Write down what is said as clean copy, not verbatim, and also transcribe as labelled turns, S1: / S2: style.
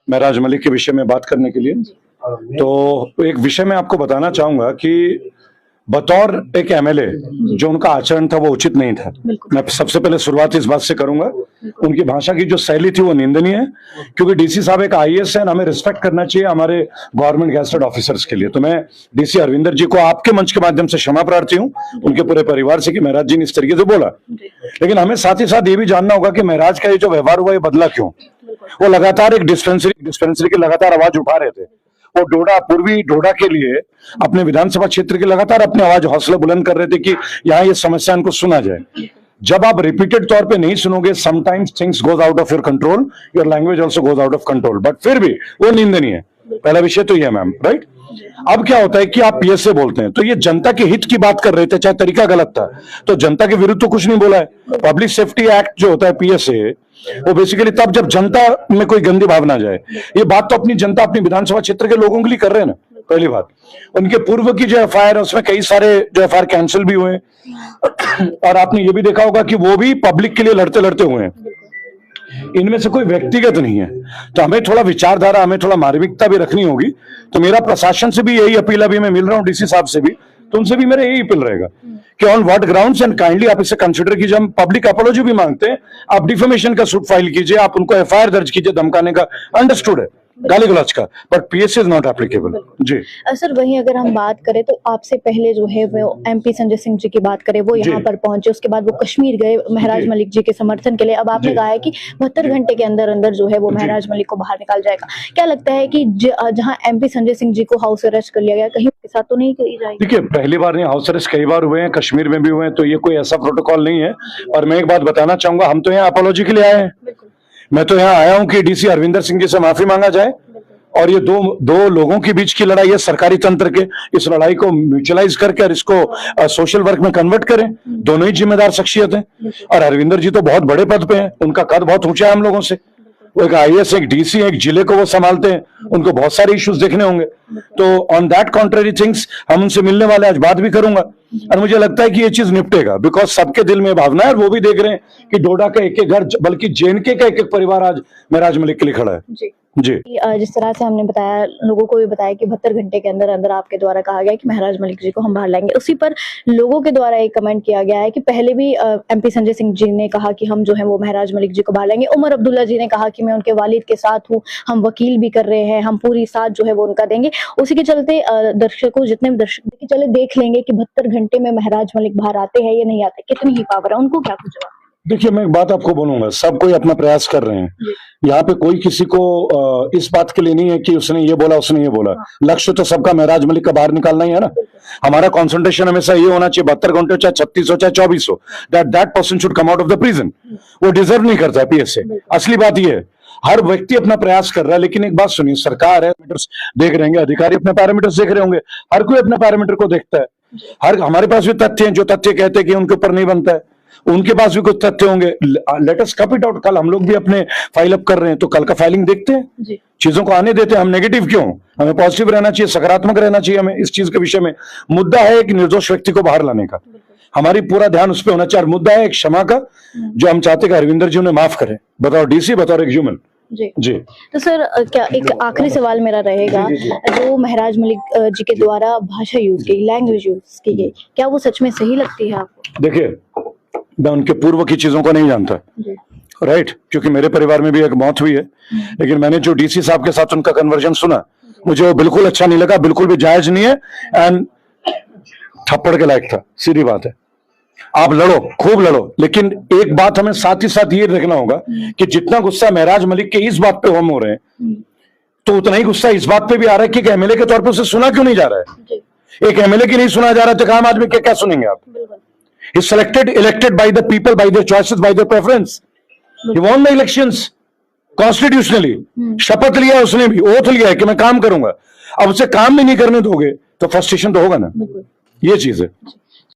S1: महराज मलिक के विषय में बात करने के लिए। तो एक विषय में आपको बताना चाहूंगा कि बतौर एक एमएलए जो उनका आचरण था वो उचित नहीं था। मैं सबसे पहले शुरुआत इस बात से करूंगा, उनकी भाषा की जो शैली थी वो निंदनीय है, क्योंकि डीसी साहब एक आईएएस है, हमें रिस्पेक्ट करना चाहिए हमारे गवर्नमेंट गैजेटेड ऑफिसर्स के लिए। तो मैं डीसी अरविंदर जी को आपके मंच के माध्यम से क्षमा प्रार्थी हूँ उनके पूरे परिवार से कि महराज जी ने इस तरीके से बोला। लेकिन हमें साथ ही साथ ये भी जानना होगा कि महराज का ये जो व्यवहार हुआ ये बदला क्यों। वो लगातार एक डिस्पेंसरी की लगातार आवाज उठा रहे थे। वो डोडा, पूर्वी डोडा के लिए अपने विधानसभा क्षेत्र की लगातार अपनी आवाज हौसला बुलंद कर रहे थे कि यहाँ ये समस्या इनको सुना जाए। जब आप रिपीटेड तौर पे नहीं सुनोगे, sometimes things goes out of your control, your language also goes out of control, but फिर भी वो निंदनीय है। पहला विषय तो ये मैम, राइट। अब क्या होता है कि आप पीएसए बोलते हैं तो ये जनता के हित की बात कर रहे थे, चाहे तरीका गलत था, तो जनता के विरुद्ध तो कुछ नहीं बोला है। पब्लिक सेफ्टी एक्ट जो होता है पीएसए, वो बेसिकली तब जब जनता में कोई गंदी भावना जाए। ये बात तो अपनी जनता अपनी विधानसभा क्षेत्र के लोगों के लिए कर रहे हैं ना, पहली बात। उनके पूर्व की जो एफआईआर है उसमें कई सारे जो एफआईआर कैंसिल भी हुए और आपने ये भी देखा होगा कि वो भी पब्लिक के लिए लड़ते लड़ते हुए हैं। इनमें से कोई व्यक्तिगत नहीं है। तो हमें थोड़ा विचारधारा, हमें थोड़ा मार्मिकता भी रखनी होगी। तो मेरा प्रशासन से भी यही अपील, अभी मैं मिल रहा हूँ डीसी साहब से भी, तो उनसे भी मेरा यही अपील रहेगा कि on what grounds and kindly आप इसे कंसिडर कीजिए। हम पब्लिक अपॉलॉजी भी मांगते हैं, आप डिफेमेशन का सूट फाइल कीजिए, आप उनको एफआईआर दर्ज कीजिए, धमकाने का अंडरस्टूड है, गाली गलौज का, but PSA is not applicable. जी
S2: सर, वहीं अगर हम बात करें तो आपसे पहले जो है वो एमपी संजय सिंह जी की बात करें, वो यहाँ पर पहुंचे, उसके बाद वो कश्मीर गए महराज मलिक जी के समर्थन के लिए। अब आपने कहा है कि 72 घंटे के अंदर अंदर जो है वो महराज मलिक को बाहर निकाल जाएगा। क्या लगता है कि जहाँ एमपी संजय सिंह जी को हाउस अरेस्ट कर लिया गया, कहीं उसके साथ तो नहीं की जाएगी?
S1: देखिए, पहली बार नहीं, हाउस अरेस्ट कई बार हुए हैं, कश्मीर में भी हुए हैं, तो ये कोई ऐसा प्रोटोकॉल नहीं है। और मैं एक बात बताना चाहूंगा, हम तो यहाँ अपॉलॉजी के लिए आए हैं। मैं तो यहाँ आया हूँ कि डीसी अरविंदर सिंह जी से माफी मांगा जाए। और ये दो लोगों के बीच की लड़ाई है, सरकारी तंत्र के, इस लड़ाई को म्यूचुअलाइज करके और इसको सोशल वर्क में कन्वर्ट करें। दोनों ही जिम्मेदार शख्सियत हैं और अरविंदर जी तो बहुत बड़े पद पे हैं, उनका कद बहुत ऊंचा है हम लोगों से। वो एक आईएएस, एक डीसी, एक जिले को वो संभालते हैं, उनको बहुत सारे इश्यूज देखने होंगे। तो ऑन दैट कॉन्ट्ररी थिंग्स हम उनसे मिलने वाले, आज बात भी करूंगा और मुझे लगता है कि ये चीज निपटेगा, बिकॉज सबके दिल में भावना है और वो भी देख रहे हैं कि डोडा का एक एक घर, बल्कि जेएनके का एक एक परिवार आज महराज मलिक के लिए खड़ा है। जी,
S2: जिस तरह से हमने बताया, लोगों को भी बताया कि 72 घंटे के अंदर अंदर आपके द्वारा कहा गया कि महराज मलिक जी को हम बाहर लाएंगे। उसी पर लोगों के द्वारा एक कमेंट किया गया है कि पहले भी एमपी संजय सिंह जी ने कहा कि हम जो है वो महराज मलिक जी को बाहर लाएंगे। उमर अब्दुल्ला जी ने कहा कि मैं उनके वालिद के साथ हूँ, हम वकील भी कर रहे हैं, हम पूरी साथ जो है वो उनका देंगे। उसी के चलते दर्शकों, जितने भी दर्शक चले देख लेंगे कि 72 घंटे में महराज मलिक बाहर आते हैं या नहीं आते, कितनी ही पावर है, उनको क्या कुछ जवाब?
S1: देखिए, मैं एक बात आपको बोलूंगा, सब कोई अपना प्रयास कर रहे हैं। यहाँ पे कोई किसी को इस बात के लिए नहीं है कि उसने ये बोला उसने ये बोला। लक्ष्य तो सबका महराज मलिक का बाहर निकालना ही है ना। हमारा कंसंट्रेशन हमेशा ये होना चाहिए, 72 घंटे चाहे 36 हो चाहे 24 हो, that person should come out of the prison. वो डिजर्व नहीं करता है पीएसए। असली बात ये है, हर व्यक्ति अपना प्रयास कर रहा है। लेकिन एक बात सुनिए, सरकार है, देख रहे होंगे, अधिकारी अपने पैरामीटर्स देख रहे होंगे, हर कोई अपने पैरामीटर को देखता है। हमारे पास भी तथ्य हैं, जो तथ्य कहते हैं कि उनके ऊपर नहीं बनता है, उनके पास भी कुछ तथ्य होंगे। Let us cup it out. कल हम लोग भी अपने फाइल अप कर रहे हैं, तो कल का फाइलिंग देखते हैं, चीजों को आने देते हैं। हम नेगेटिव क्यों? हमें पॉजिटिव रहना चाहिए, सकारात्मक रहना चाहिए। हमें इस चीज के विषय में मुद्दा है कि निर्दोष व्यक्ति को बाहर लाने का, हमारी पूरा ध्यान उस पर होना चाहिए। मुद्दा है एक क्षमा का, जो हम चाहते हैं कि अरविंदर जी उन्हें माफ करें, बताओ डीसी, बताओ एक ह्यूमन। जी।
S2: तो सर, क्या एक आखिरी सवाल मेरा रहेगा, जो महराज मलिक जी के द्वारा भाषा यूज की, लैंग्वेज यूज की गई, क्या वो सच में सही लगती है आपको?
S1: देखिए, मैं उनके पूर्व की चीजों को नहीं जानता, राइट, क्योंकि मेरे परिवार में भी एक मौत हुई है। लेकिन मैंने जो डीसी साहब के साथ उनका कन्वर्जन सुना, मुझे वो बिल्कुल अच्छा नहीं लगा, बिल्कुल भी जायज नहीं है एंड थप्पड़ के लायक था। सीधी बात है, आप लड़ो, खूब लड़ो, लेकिन एक बात हमें साथ ही साथ ये देखना होगा कि जितना गुस्सा महराज मलिक के इस बात पे हम हो रहे हैं, तो उतना ही गुस्सा इस बात पे भी आ रहा है कि एमएलए के तौर पर उसे सुना क्यों नहीं जा रहा है। एक एमएलए की नहीं सुना जा रहा है तो आम आदमी क्या सुनेंगे आप? He's elected by the people, by their choices, by their preference. He won the elections constitutionally. शपथ लिया उसने भी, ओथ लिया है कि मैं काम करूंगा। अब उसे काम भी नहीं करने दोगे तो फ्रस्ट्रेशन तो होगा ना। ये चीज है।